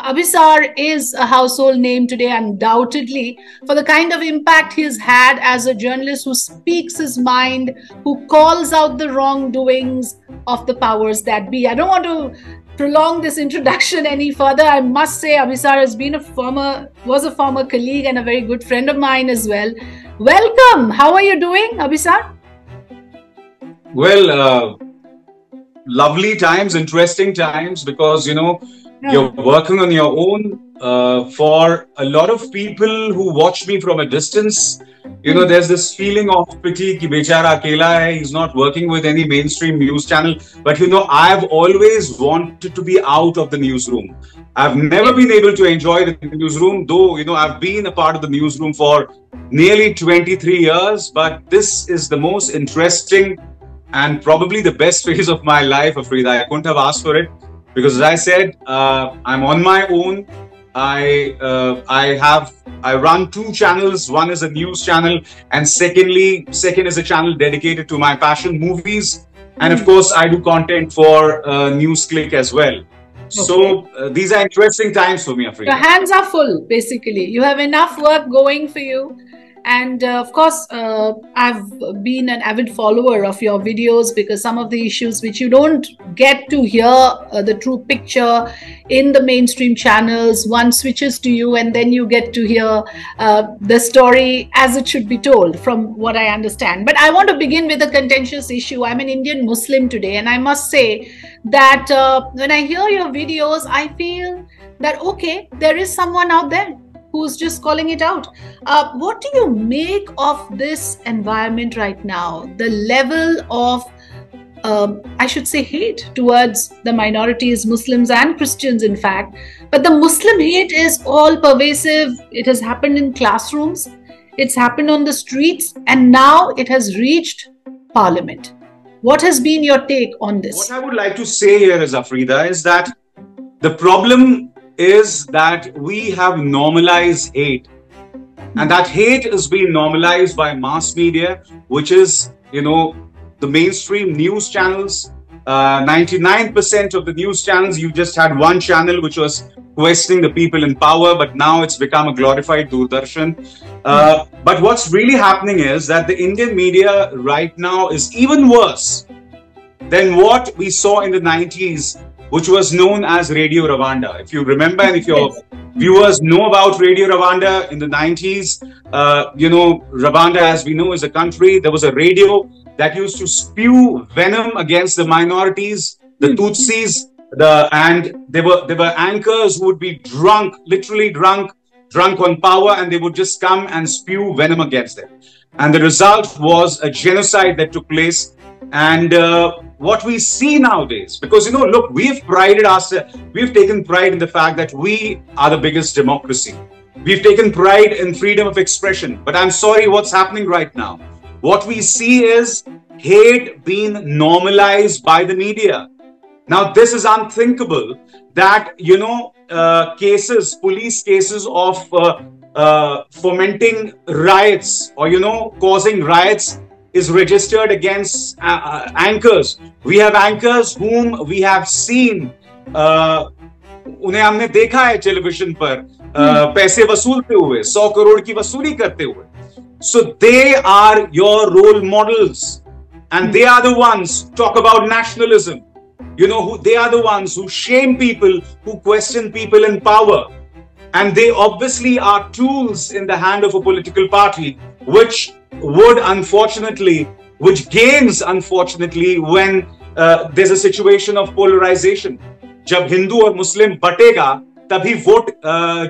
Abhisar is a household name today, undoubtedly, for the kind of impact he's had as a journalist who speaks his mind, who calls out the wrongdoings of the powers that be. I don't want to prolong this introduction any further. I must say Abhisar has been was a former colleague and a very good friend of mine as well. Welcome. How are you doing, Abhisar? Well, lovely times, interesting times, because, you're working on your own. For a lot of people who watch me from a distance, there's this feeling of pity ki bechara akela hai, he's not working with any mainstream news channel. But I've always wanted to be out of the newsroom. I've never been able to enjoy the newsroom, though, I've been a part of the newsroom for nearly 23 years. But this is the most interesting and probably the best phase of my life, Afrida. I couldn't have asked for it. Because as I said, I'm on my own. I run two channels. One is a news channel, and second is a channel dedicated to my passion, movies. And of course, I do content for NewsClick as well. Okay. So these are interesting times for me, Afrida. Your hands are full, basically. You have enough work going for you. And of course, I've been an avid follower of your videos, because some of the issues which you don't get to hear the true picture in the mainstream channels, one switches to you and then you get to hear the story as it should be told, from what I understand. But I want to begin with a contentious issue. I'm an Indian Muslim today, and I must say that when I hear your videos, I feel that, okay, there is someone out there who's just calling it out. What do you make of this environment right now? The level of, I should say, hate towards the minorities, Muslims and Christians, in fact. But the Muslim hate is all pervasive. It has happened in classrooms. It's happened on the streets. And now it has reached Parliament. What has been your take on this? What I would like to say here is, Afrida, is that the problem is that we have normalized hate, and that hate is being normalized by mass media, which is, the mainstream news channels. 99% of the news channels, you just had one channel which was questioning the people in power, but now it's become a glorified Doordarshan. But what's really happening is that the Indian media right now is even worse than what we saw in the 90s, which was known as Radio Rwanda. If you remember, and if your viewers know about Radio Rwanda in the 90s, Rwanda, as we know, is a country. There was a radio that used to spew venom against the minorities, the Tutsis, and there were anchors who would be drunk, literally drunk on power, and they would just come and spew venom against them. And the result was a genocide that took place. And what we see nowadays, because, look, we've taken pride in the fact that we are the biggest democracy. We've taken pride in freedom of expression. But I'm sorry, what's happening right now? What we see is hate being normalized by the media. Now, this is unthinkable that, police cases of fomenting riots or, causing riots is registered against anchors. We have anchors whom we have seen, उन्हें हमने देखा है television पर पैसे वसूलते हुए, 100 करोड़ की वसूली करते हुए. So they are your role models, and they are the ones talk about nationalism. They are the ones who shame people, who question people in power, and they obviously are tools in the hand of a political party, which gains, unfortunately, when there's a situation of polarization. जब हिंदू और मुस्लिम बटेगा, तभी vote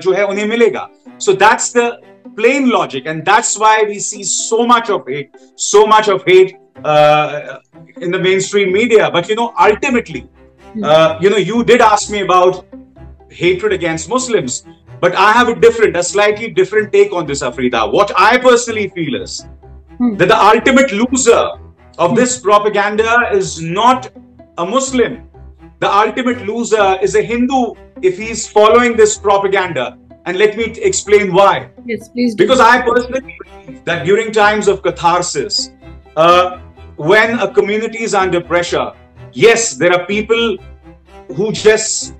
जो है उन्हें मिलेगा. So that's the plain logic, and that's why we see so much of hate in the mainstream media. But ultimately, you did ask me about hatred against Muslims, but I have a slightly different take on this, Afrida. What I personally feel is that the ultimate loser of this propaganda is not a Muslim. The ultimate loser is a Hindu if he's following this propaganda. And let me explain why. Yes, please do. Because I personally believe that during times of catharsis, when a community is under pressure, yes, there are people who just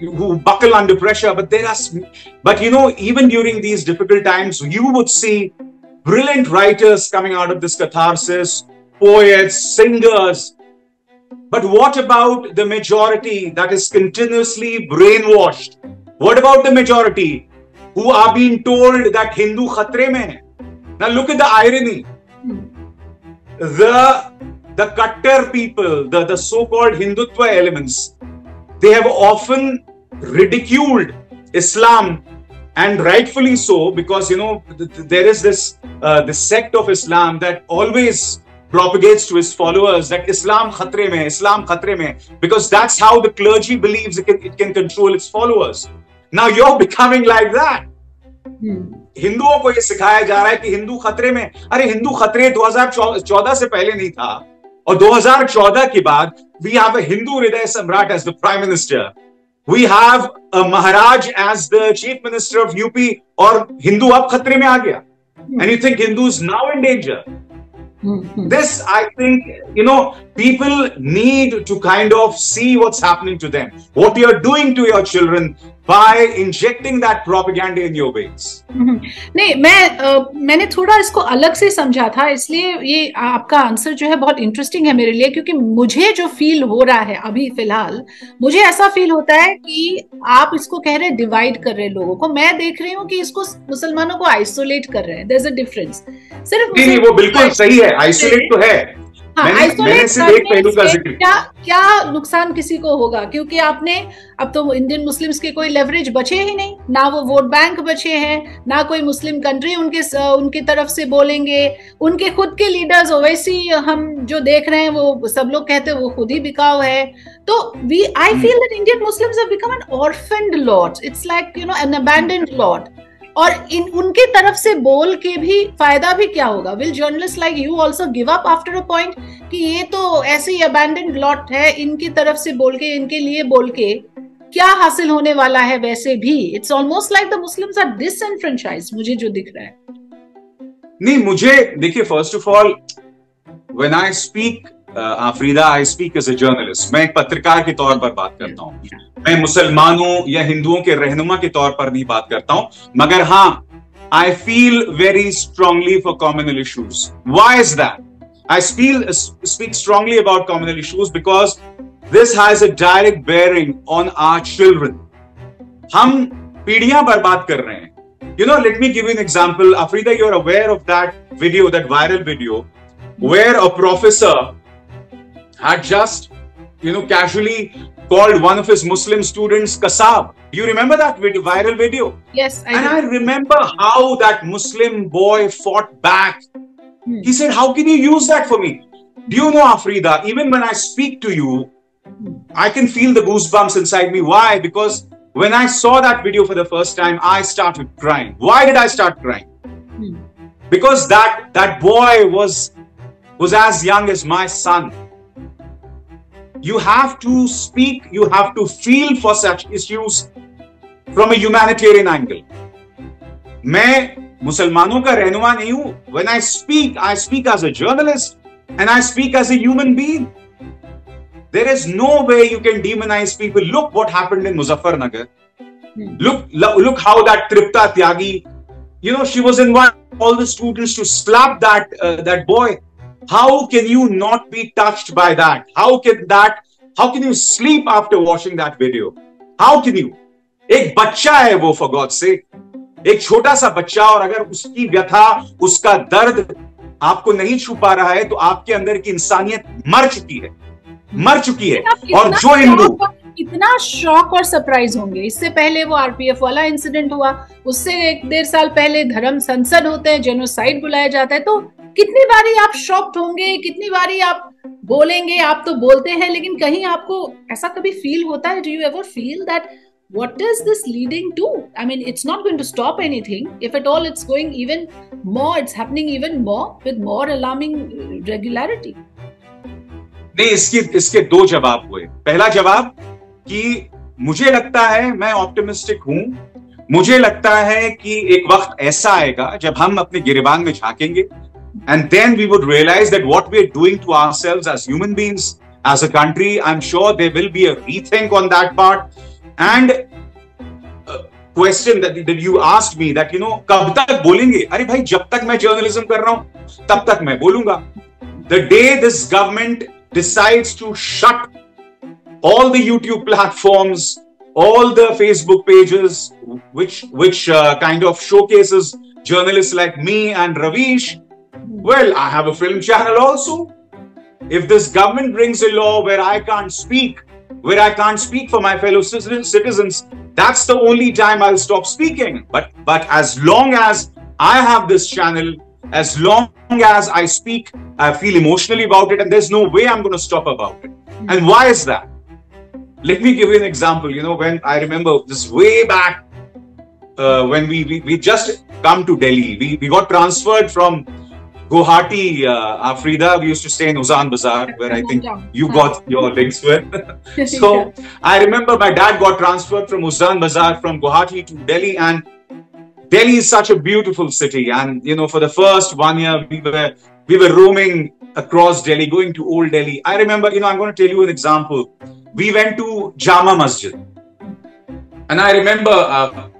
who buckle under pressure. But you know, even during these difficult times, you would see brilliant writers coming out of this catharsis, poets, singers. But what about the majority that is continuously brainwashed? What about the majority who are being told that Hindu khatre mein hai? Now look at the irony. The Kattar people, the so-called Hindutva elements, they have often ridiculed Islam, and rightfully so, because you know there is this sect of Islam that always propagates to its followers that Islam khatre mein, Islam khatre mein, because that's how the clergy believes it can control its followers. Now you're becoming like that. हिंदुओं को ये सिखाया जा रहा है कि हिंदू खतरे में. अरे हिंदू खतरे 2014 से पहले नहीं था, और 2014 के बाद we have a Hindu Hriday Samrat as the Prime Minister. We have a Maharaj as the Chief Minister of UP, और हिंदू अब खतरे में आ गया. And you think Hindus now in danger? This, I think, you know, people need to kind of see what's happening to them. What you're doing to your children by injecting that propaganda in your veins. नहीं, मैंने थोड़ा इसको अलग से समझा था, इसलिए ये आपका आंसर जो है बहुत इंटरेस्टिंग है मेरे लिए, क्योंकि मुझे जो फील हो रहा है अभी फिलहाल, मुझे ऐसा फील होता है कि आप इसको कह रहे हैं डिवाइड कर रहे हैं लोगों को. मैं देख रही हूँ कि इसको मुसलमानों को आइसोलेट कर रहे हैं. There is a difference. सिर्फ नहीं, वो बिल्कुल सही है, आइसोलेट तो है. मैंने सिर्फ एक पहलू का जिक्र. क्या नुकसान किसी को होगा? क्योंकि आपने अब तो इंडियन मुस्लिम्स के कोई लेवरेज बचे ही नहीं, ना वो वोट बैंक बचे हैं, ना कोई मुस्लिम कंट्री उनकी तरफ से बोलेंगे. उनके खुद के लीडर्स ओवैसी हम जो देख रहे हैं वो सब लोग कहते हैं वो खुद ही बिकाऊ है. तो I feel that Indian Muslims have become an orphaned lot. It's like you know an abandoned lot. और उनके तरफ से बोल के भी फायदा भी क्या होगा? Will journalist like you also give up after a point कि ये तो ऐसे ही अबैंडन्ड लॉट है, इनकी तरफ से बोल के, इनके लिए बोल के क्या हासिल होने वाला है? वैसे भी it's almost like the Muslims are disenfranchised, मुझे जो दिख रहा है. नहीं, मुझे देखिए, first of all when I speak Afrida, I speak as a journalist. मैं एक पत्रकार के तौर पर बात करता हूँ. मैं मुसलमानों या हिंदुओं के रहनुमा के तौर पर नहीं बात करता हूं, मगर हाँ, I feel very strongly for communal issues. Why is that? I speak strongly about communal issues because this has a direct bearing on our children. हम पीढ़ियां बर्बाद कर रहे हैं. You know, let me give you an example. Afrida, you're aware of that video, that viral video, where a professor had just, you know, casually called one of his Muslim students Kasab. Do you remember that video, viral video? Yes, I remember how that Muslim boy fought back. He said, how can you use that for me? Do you know, Afrida, even when I speak to you, I can feel the goosebumps inside me. Why? Because when I saw that video for the first time, I started crying. Why did I start crying? Because that boy was as young as my son. You have to speak, you have to feel for such issues from a humanitarian angle. मैं मुसलमानों का रहनुमा नहीं हूं. When I speak as a journalist and I speak as a human being. There is no way you can demonize people. Look what happened in Muzaffarnagar. Look how that Tripta Tyagi, you know, she was inviting all the students to slap that boy. How can you not be touched by that? How can you sleep after watching that video? How can you? एक बच्चा है वो, for God's sake. एक छोटा सा बच्चा, और अगर उसकी व्यथा, उसका दर्द आपको नहीं छू पा रहा है, तो आपके अंदर की इंसानियत मर चुकी है. और जो हिंदू इतना शॉक और सरप्राइज होंगे. इससे पहले वो आरपीएफ वाला इंसिडेंट हुआ, उससे 1-1.5 साल पहले धर्म संसद होते हैं, जेनोसाइड बुलाया जाता है. तो कितनी बारी आप शॉक्ड होंगे, कितनी बारी आप बोलेंगे. आप तो बोलते हैं, लेकिन कहीं आपको ऐसा कभी फील होता है? Do you ever feel that what is this leading to? I mean, it's not going to stop anything. If at all, it's going even more, it's happening even more with more alarming regularity. नहीं, इसके दो जवाब हुए. पहला जवाब कि मुझे लगता है, मैं ऑप्टिमिस्टिक हूं, मुझे लगता है कि एक वक्त ऐसा आएगा जब हम अपने गिरेबान में झांकेंगे, and then we would realize that what we are doing to ourselves as human beings, as a country. I'm sure there will be a rethink on that part. And question that you asked me that, कब तक बोलेंगे? अरे भाई, जब तक मैं journalism कर रहा हूं, तब तक मैं बोलूंगा. The day this government decides to shut all the YouTube platforms, all the Facebook pages, which kind of showcases journalists like me and Ravish, well, I have a film channel also. If this government brings a law where I can't speak for my fellow citizens, that's the only time I'll stop speaking. But as long as I have this channel, as long as I speak, I feel emotionally about it, and there's no way I'm going to stop about it. And why is that? Let me give you an example. When I remember this way back, when we just come to Delhi, we got transferred from Guwahati, Afrida. We used to stay in Uzan Bazaar, where I think you got your links with. So I remember my dad got transferred from Uzan Bazaar from Guwahati to Delhi, and Delhi is such a beautiful city. And for the first 1 year, we were roaming across Delhi, going to Old Delhi. I remember, I'm going to tell you an example. We went to Jama Masjid, and I remember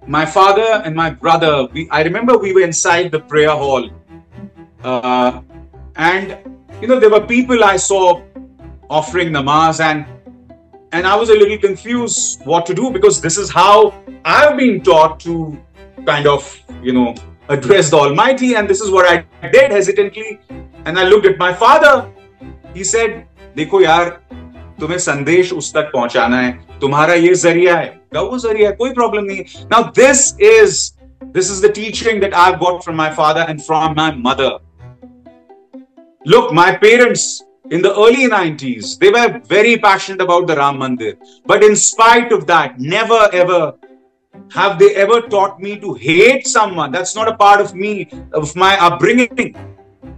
my father and my brother. I remember we were inside the prayer hall. And there were people I saw offering namaz, and I was a little confused what to do, because this is how I've been taught to kind of address the Almighty, and this is what I did hesitantly. And I looked at my father. He said, "देखो यार, तुम्हें संदेश उस तक पहुंचाना है, तुम्हारा ये जरिया है, वो जरिया है, कोई problem नहीं है." Now this is the teaching that I've got from my father and from my mother. Look, my parents in the early 90s, they were very passionate about the Ram Mandir. But in spite of that, never ever have they ever taught me to hate someone. That's not a part of me, of my upbringing.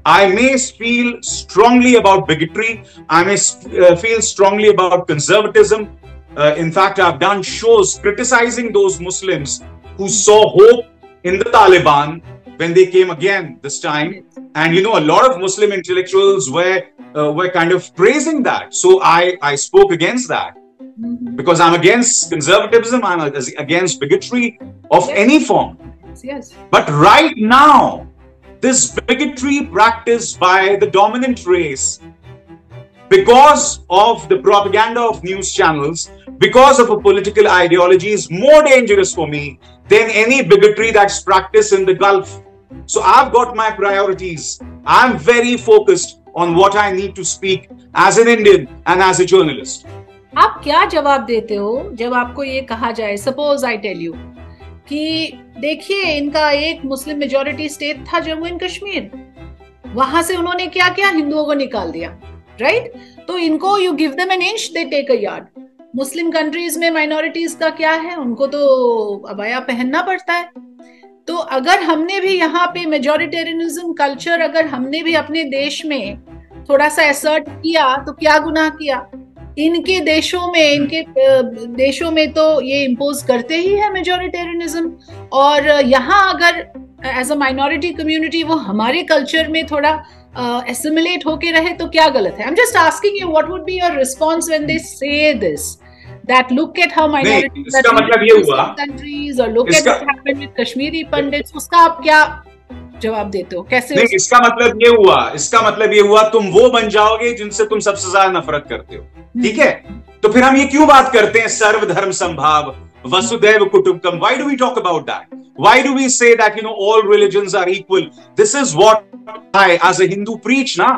I may feel strongly about bigotry. I may feel strongly about conservatism. In fact, I've done shows criticizing those Muslims who saw hope in the Taliban when they came again this time. And a lot of Muslim intellectuals were kind of praising that. So I spoke against that, because I'm against conservatism. I'm against bigotry of any form. Yes. But right now, this bigotry practiced by the dominant race, because of the propaganda of news channels, because of a political ideology, is more dangerous for me than any bigotry that's practiced in the Gulf. So I've got my priorities. I'm very focused on what I need to speak as an Indian and as a journalist. आप क्या जवाब देते हो जब आपको ये कहा जाए, सपोज आई टेल यू कि देखिए, इनका एक मुस्लिम मेजॉरिटी स्टेट था जम्मू एंड कश्मीर, वहां से उन्होंने क्या किया, हिंदुओं को निकाल दिया, राइट? तो इनको you give them an inch, they take a yard. Muslim countries में माइनॉरिटीज का क्या है, उनको तो अबाया पहनना पड़ता है. तो अगर हमने भी यहाँ पे मेजॉरिटेरियनिज्म कल्चर अगर हमने भी अपने देश में थोड़ा सा असर्ट किया, तो क्या गुनाह किया? इनके देशों में तो ये इम्पोज करते ही है मेजॉरिटेरियनिज्म, और यहाँ अगर एज अ माइनॉरिटी कम्युनिटी वो हमारे कल्चर में थोड़ा एसिमिलेट होके रहे तो क्या गलत है? I am just asking you, what would be your response when they से this, that look at how minorities are treated in countries, or look at what happened with Kashmiri Pandits. उसका आप क्या जवाब देते हो? कैसे? नहीं, इसका मतलब ये हुआ तुम वो बन जाओगे जिनसे तुम सबसे ज्यादा नफरत करते हो. ठीक है, तो फिर हम ये क्यों बात करते हैं सर्वधर्म संभाव, वसुधैव कुटुंबकम? Why do we talk about that? Why do we say that all religions are equal? This is what I as a Hindu preach, na?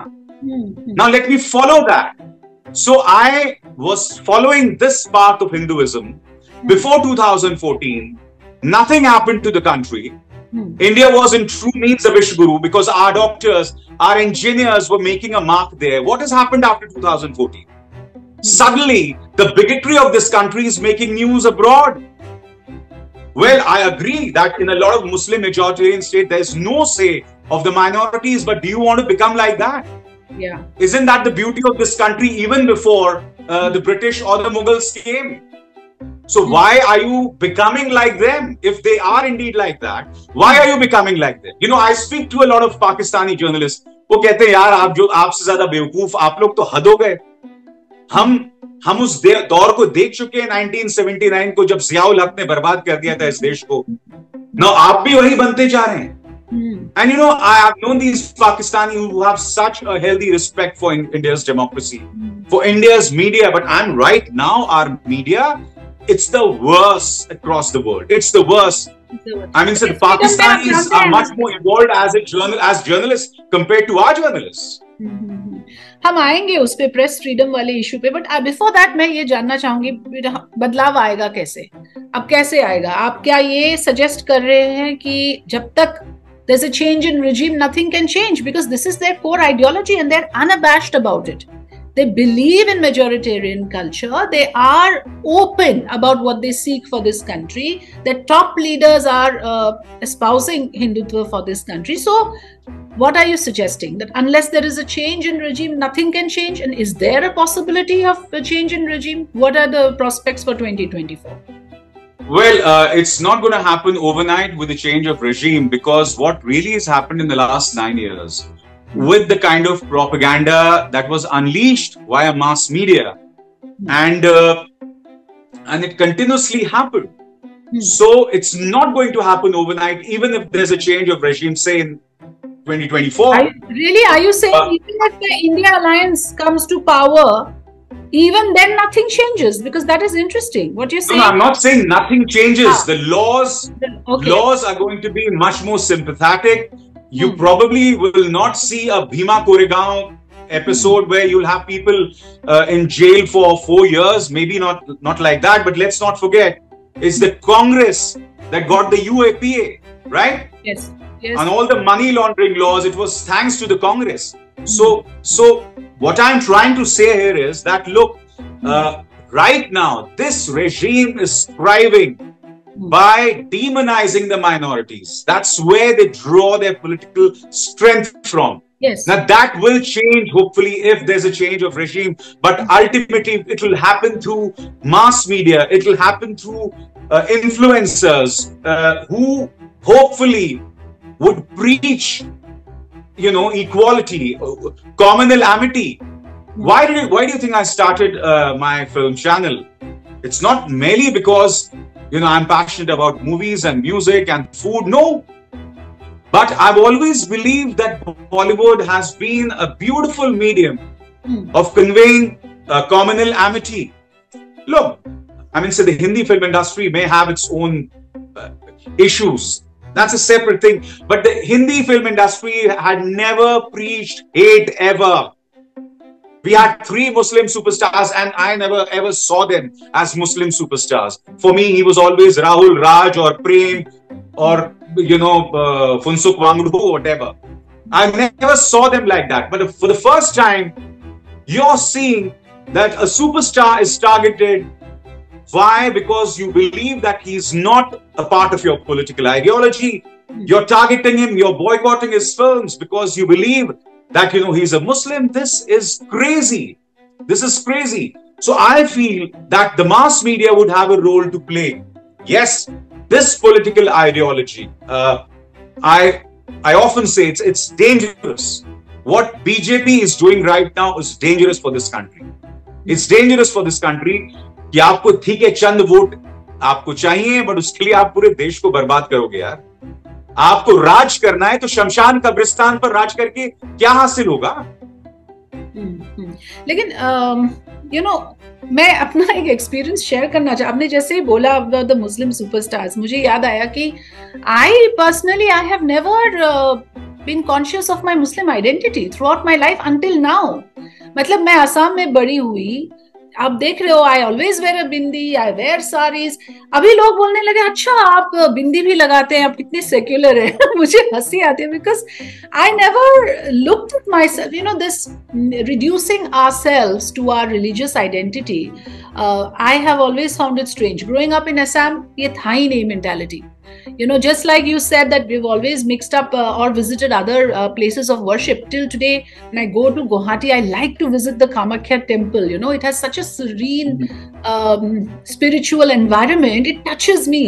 Now let me follow that. So I was following this path of Hinduism before 2014. Nothing happened to the country. India was in true means a Vishguru, because our doctors, our engineers were making a mark there. What has happened after 2014? Suddenly, the bigotry of this country is making news abroad. Well, I agree that in a lot of Muslim majoritarian states, there's no say of the minorities, but do you want to become like that? Yeah. Isn't that the beauty of this country even before the British or the Mughals came? So why are you becoming like them? If they are indeed like that, why are you becoming like them? I speak to a lot of Pakistani journalists. वो कहते हैं यार, आप जो आपसे ज्यादा बेवकूफ, आप लोग तो हद हो गए. हम उस दौर को देख चुके हैं 1979 को, जब जियाउल हक ने बर्बाद कर दिया था इस देश को। Now आप भी वही बनते जा रहे हैं। And you know, I have known these Pakistanis who have such a healthy respect for India's democracy, for India's media. But I'm right now, our media, it's the worst across the world. It's the worst. I mean, so the Pakistanis are much more evolved as journalists compared to our journalists. हम आएंगे उस पे, press freedom वाले issue पे, but before that मैं ये जानना चाहूंगी बदलाव आएगा कैसे? अब कैसे आएगा? आप क्या ये सजेस्ट कर रहे हैं कि जब तक there's a change in regime, nothing can change, because this is their core ideology and they're unabashed about it. They believe in majoritarian culture. They are open about what they seek for this country. Their top leaders are espousing Hindutva for this country. So what are you suggesting? That unless there is a change in regime, nothing can change? And is there a possibility of a change in regime? What are the prospects for 2024? Well, it's not going to happen overnight with the change of regime, because what really has happened in the last 9 years with the kind of propaganda that was unleashed via mass media, and it continuously happened. So it's not going to happen overnight, even if there's a change of regime, say in 2024. Are you saying even if the India Alliance comes to power, even then nothing changes? Because that is interesting. What you're saying? No, I'm not saying nothing changes. The laws are going to be much more sympathetic. You probably will not see a Bhima Koregaon episode where you'll have people in jail for 4 years. Maybe not like that, but let's not forget, it's the Congress that got the UAPA, right? Yes. And all the money laundering laws, it was thanks to the Congress. So what I'm trying to say here is that, look, right now, this regime is thriving by demonizing the minorities. That's where they draw their political strength from. Yes. Now that will change, hopefully, if there's a change of regime. But ultimately, it will happen through mass media. It will happen through influencers who hopefully would preach, equality, communal amity. Why do you think I started my film channel? It's not merely because I'm passionate about movies and music and food. No. But I've always believed that Bollywood has been a beautiful medium of conveying communal amity. Look, so the Hindi film industry may have its own issues. That's a separate thing. But the Hindi film industry had never preached hate ever. We had 3 Muslim superstars, and I never ever saw them as Muslim superstars. For me, he was always Rahul, Raj, or Prem, or Funsuk Wangdu, or whatever. I never saw them like that. But for the first time, you're seeing that a superstar is targeted. Why? Because you believe that he's not a part of your political ideology. You're targeting him, you're boycotting his films because you believe that, he's a Muslim. This is crazy. This is crazy. So I feel that the mass media would have a role to play. Yes, this political ideology, I often say it's dangerous. What BJP is doing right now is dangerous for this country. It's dangerous for this country. कि आपको ठीक है चंद vote आपको चाहिए, but उसके लिए आप पूरे देश को बर्बाद करोगे यार। आपको राज करना है तो शमशान कब्रिस्तान पर राज करके क्या हासिल होगा? लेकिन मैं अपना एक एक्सपीरियंस शेयर करना चाहूँ। आपने जैसे ही बोला द मुस्लिम सुपरस्टार्स, मुझे याद आया कि I personally I have never been conscious of my Muslim identity through my life until now. मतलब मैं असम में बड़ी हुई, आप देख रहे हो, I always wear a bindi, I wear saris. अभी लोग बोलने लगे अच्छा आप बिंदी भी लगाते हैं, आप कितने सेक्युलर है। मुझे हंसी आती है because I never looked at myself, this reducing ourselves to our religious identity. I have always found it strange. Growing up in Assam ये था ही नहीं mentality. Just like you said that we've always mixed up or visited other places of worship. Till today, when I go to Guwahati, I like to visit the Kamakhya temple. It has such a serene spiritual environment. It touches me.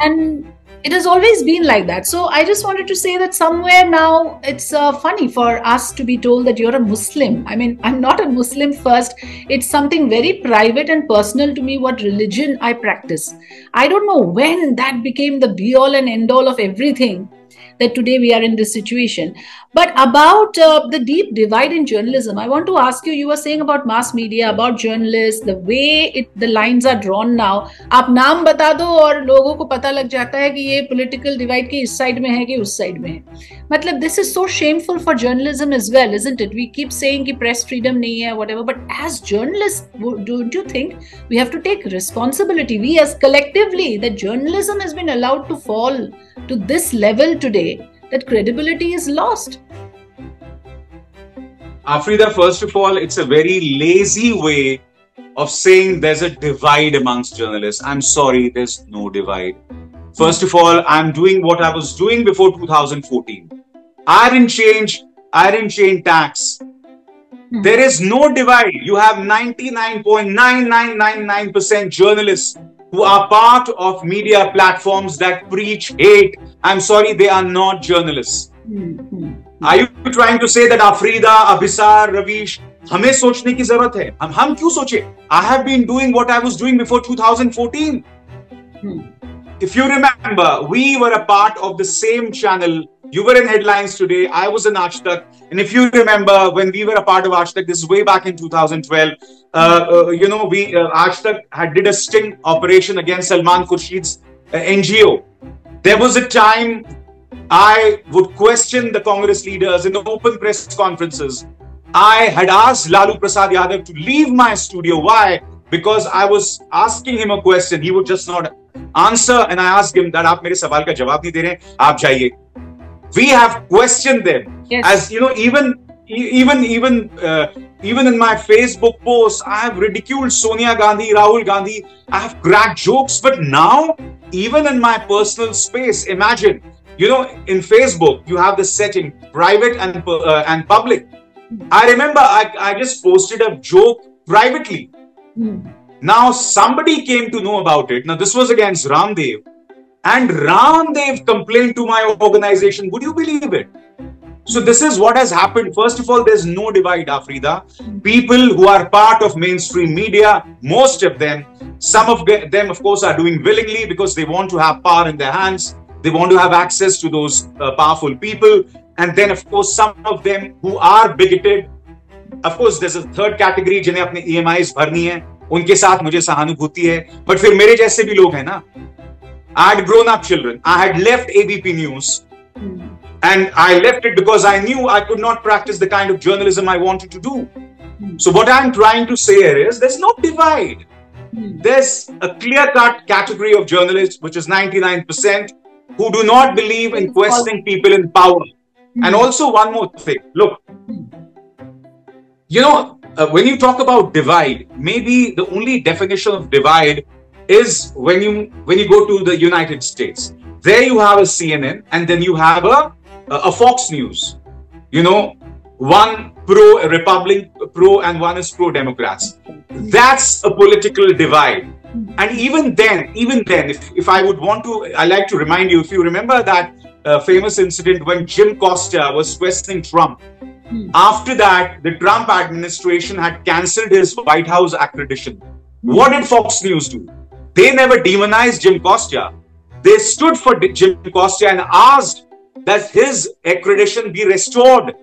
And It has always been like that. So I just wanted to say that somewhere now it's funny for us to be told that you're a Muslim. I mean, I'm not a Muslim first. It's something very private and personal to me what religion I practice. I don't know when that became the be all and end all of everything, that today we are in this situation. But about the deep divide in journalism, I want to ask you, you were saying about mass media, about journalists, the way the lines are drawn now. आप नाम बता दो और लोगों को पता लग जाता है कि ये political divide के इस side में है कि उस side में है. मतलब this is so shameful for journalism as well, isn't it? We keep saying कि press freedom नहीं है, whatever, but as journalists, don't you think we have to take responsibility? We as collectively, that journalism has been allowed to fall to this level today, that credibility is lost. Afrida, first of all, it's a very lazy way of saying there's a divide amongst journalists. I'm sorry, there's no divide. First of all, I'm doing what I was doing before 2014. I didn't change tax. There is no divide. You have 99.9999% journalists who are part of media platforms that preach hate. I'm sorry, they are not journalists. Are you trying to say that Afrida, Abhisar, Ravish, हमें सोचने की जरूरत है? हम क्यों सोचे? I have been doing what I was doing before 2014. If you remember, we were a part of the same channel. You were in Headlines Today. I was in Aaj Tak. And if you remember, when we were a part of Aaj Tak, this is way back in 2012, Aaj Tak did a sting operation against Salman Khurshid's NGO. There was a time I would question the Congress leaders in the open press conferences. I had asked Lalu Prasad Yadav to leave my studio. Why? Because I was asking him a question. He would just not answer. And I asked him that आप मेरे सवाल का जवाब नहीं दे रहे, आप जाइए. We have questioned them. Yes. As you know, even in my Facebook posts, I have ridiculed Sonia Gandhi, Rahul Gandhi. I have cracked jokes. But now, even in my personal space, imagine, in Facebook, you have the setting private and public. I remember I just posted a joke privately. Now somebody came to know about it. Now this was against Ramdev. And Ramdev complained to my organization. Would you believe it? So this is what has happened. First of all, there's no divide, Afrida. People who are part of mainstream media, most of them, some of them, of course, are doing willingly because they want to have power in their hands. They want to have access to those powerful people. And then, of course, some of them who are bigoted. Of course, there's a third category, जिन्हें अपने EMIs भरनी है. उनके साथ मुझे सहानुभूति है. But फिर मेरे जैसे भी लोग हैं ना. I had grown up children. I had left ABP News. And I left it because I knew I could not practice the kind of journalism I wanted to do. So what I'm trying to say here is there's no divide. There's a clear-cut category of journalists, which is 99%, who do not believe in questioning people in power. And also one more thing. Look, when you talk about divide, maybe the only definition of divide is when you go to the United States. There you have a CNN and then you have a Fox News. One pro-Republic, and one is pro-Democrats. That's a political divide. And even then, if I would want to, I like to remind you, if you remember that famous incident when Jim Costa was questioning Trump. After that, the Trump administration had cancelled his White House accreditation. What did Fox News do? They never demonized Jim Costa. They stood for Jim Costa and asked that his accreditation be restored.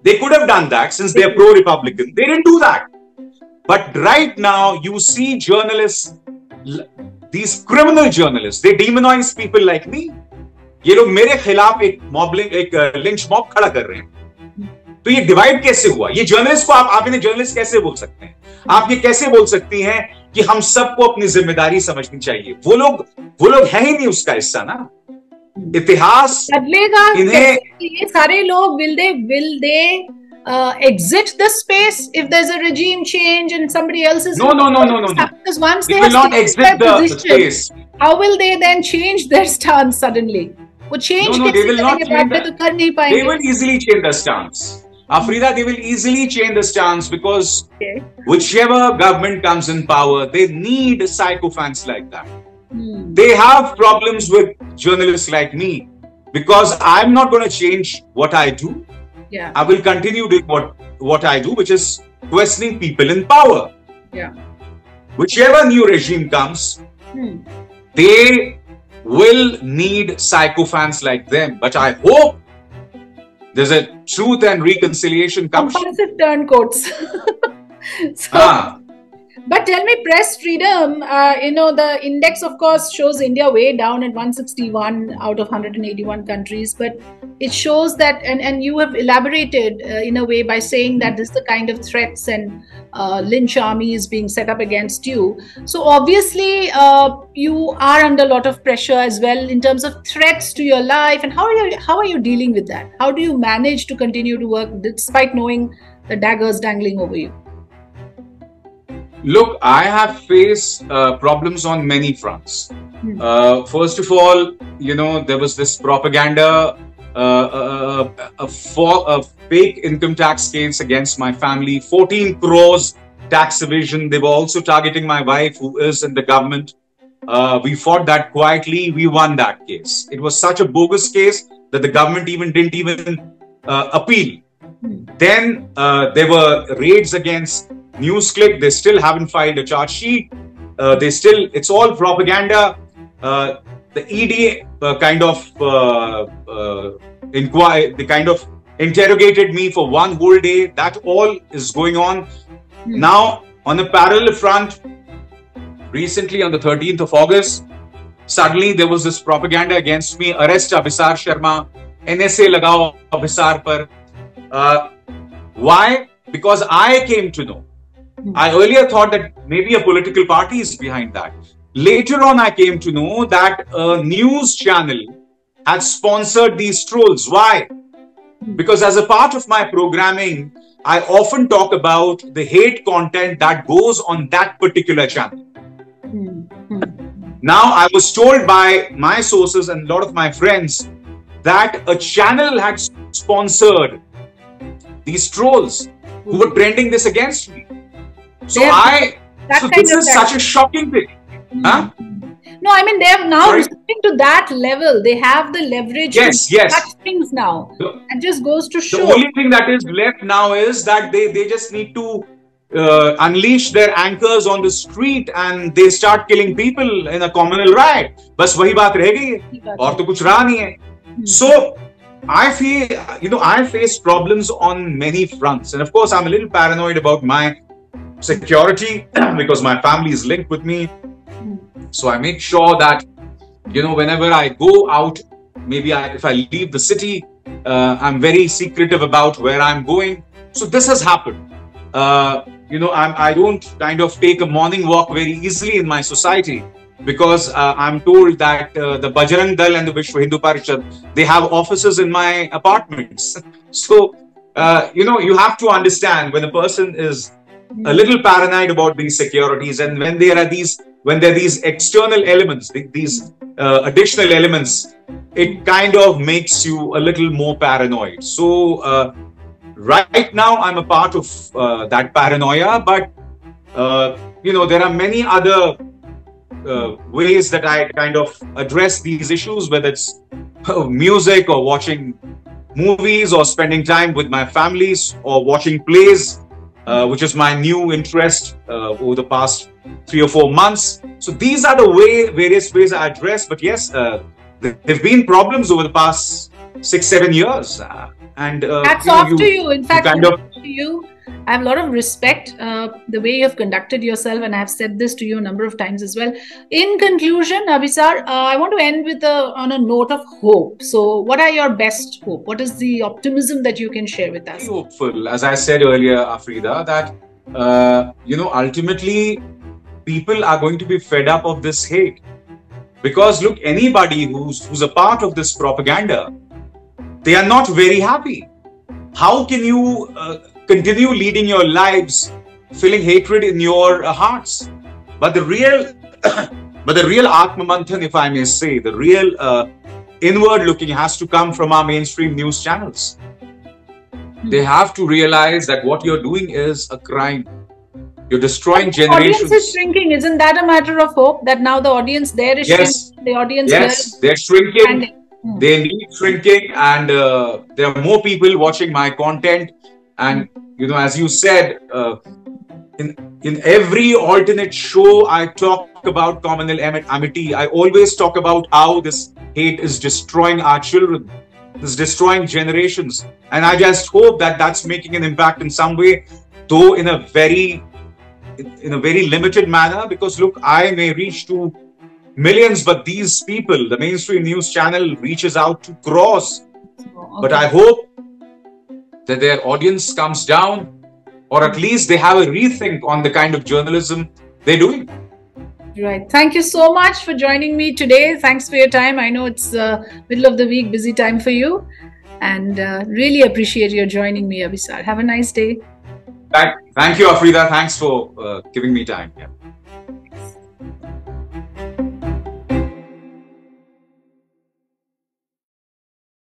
They could have done that since they're pro-Republican. They didn't do that. But right now, you see journalists, these criminal journalists, they demonize people like me. ये लोग मेरे खिलाफ एक lynch mob खड़ा कर रहे हैं. तो ये डिवाइड कैसे हुआ? ये जर्नलिस्ट को आप इन्हें जर्नलिस्ट कैसे बोल सकते हैं? आप ये कैसे बोल सकती हैं कि हम सबको अपनी जिम्मेदारी समझनी चाहिए? वो लोग हैं ही नहीं उसका हिस्सा ना. इतिहास बदलेगा. इन्हें ये सारे लोग will they exit the space if there's a regime change and somebody else is no. Because once they will not exit the space, how will they then change their stance suddenly? वो change they will not change तो कर नहीं पाएंगे. They will easily change the stance. Afrida, they will easily change the stance because whichever government comes in power, they need psychophants like that. They have problems with journalists like me because I'm not going to change what I do. Yeah. I will continue doing what I do, which is questioning people in power. Yeah. Whichever new regime comes, they will need sycophants like them. But I hope there's a Truth and Reconciliation Commission. Compulsive turncoats. But tell me, press freedom, the index, of course, shows India way down at 161 out of 181 countries. But it shows that, and you have elaborated in a way by saying that this is the kind of threats and lynch army is being set up against you. So obviously, you are under a lot of pressure as well in terms of threats to your life. And how are you dealing with that? How do you manage to continue to work despite knowing the daggers dangling over you? Look, I have faced problems on many fronts. First of all, there was this propaganda, a fake income tax case against my family, 14 crores tax evasion. They were also targeting my wife, who is in the government. We fought that quietly. We won that case. It was such a bogus case that the government didn't even appeal. Then there were raids against NewsClick. They still haven't filed a charge sheet. It's all propaganda. The ED they kind of interrogated me for one whole day. That all is going on. Now, on a parallel front, recently on the 13th of August, suddenly there was this propaganda against me. Arrest Abhisar Sharma. NSA lagao Abhisar par. Why? Because I came to know. I earlier thought that maybe a political party is behind that. Later on, I came to know that a news channel had sponsored these trolls. Why? Because as a part of my programming, I often talk about the hate content that goes on that particular channel. Now, I was told by my sources and a lot of my friends that a channel had sponsored these trolls who were trending this against me. So this is such a shocking thing. Huh? No, I mean, they have now resorting to that level. They have the leverage to touch things now. And just goes to show. The only thing that is left now is that they just need to unleash their anchors on the street and they start killing people in a communal riot. Bas wahi baat reh gayi hai. Aur to kuch raha nahi hai. So I feel, I face problems on many fronts. And of course, I'm a little paranoid about my security because my family is linked with me. So I make sure that, whenever I go out, maybe if I leave the city, I'm very secretive about where I'm going. So this has happened. I don't kind of take a morning walk very easily in my society because I'm told that the Bajrang Dal and the Vishwa Hindu Parishad, they have offices in my apartments. So, you have to understand when a person is a little paranoid about these securities, and when there are these external elements, these additional elements, it kind of makes you a little more paranoid. So right now I'm a part of that paranoia, but there are many other ways that I kind of address these issues, whether it's music or watching movies or spending time with my families or watching plays, which is my new interest over the past 3 or 4 months. So these are the various ways I address. But yes, there have been problems over the past 6-7 years. Hats off to you. In fact, to you, I have a lot of respect the way you have conducted yourself, and I have said this to you a number of times as well. In conclusion, Abhisar, I want to end with on a note of hope. So, what are your best hope? What is the optimism that you can share with us? Hopeful, as I said earlier, Afrida, that ultimately people are going to be fed up of this hate, because look, anybody who's a part of this propaganda, they are not very happy. How can you continue leading your lives feeling hatred in your hearts? But the real Atma Manthan, if I may say, the real inward looking has to come from our mainstream news channels. They have to realize that what you're doing is a crime. You're destroying the audience is generations. shrinking. Isn't that a matter of hope that now the audience there is Yes. shrinking? The audience Yes, there they're is shrinking. expanding. They need shrinking, and there are more people watching my content. And as you said, in every alternate show, I talk about communal amity. I always talk about how this hate is destroying our children, is destroying generations, and I just hope that that's making an impact in some way, though in a very limited manner. Because look, I may reach to millions, but these people, the mainstream news channel, reaches out to crores. But I hope that their audience comes down, or at least they have a rethink on the kind of journalism they're doing. Right. Thank you so much for joining me today. Thanks for your time. I know it's middle of the week, busy time for you. And really appreciate your joining me, Abhisar. Have a nice day. Thank you, Afrida. Thanks for giving me time. Yeah.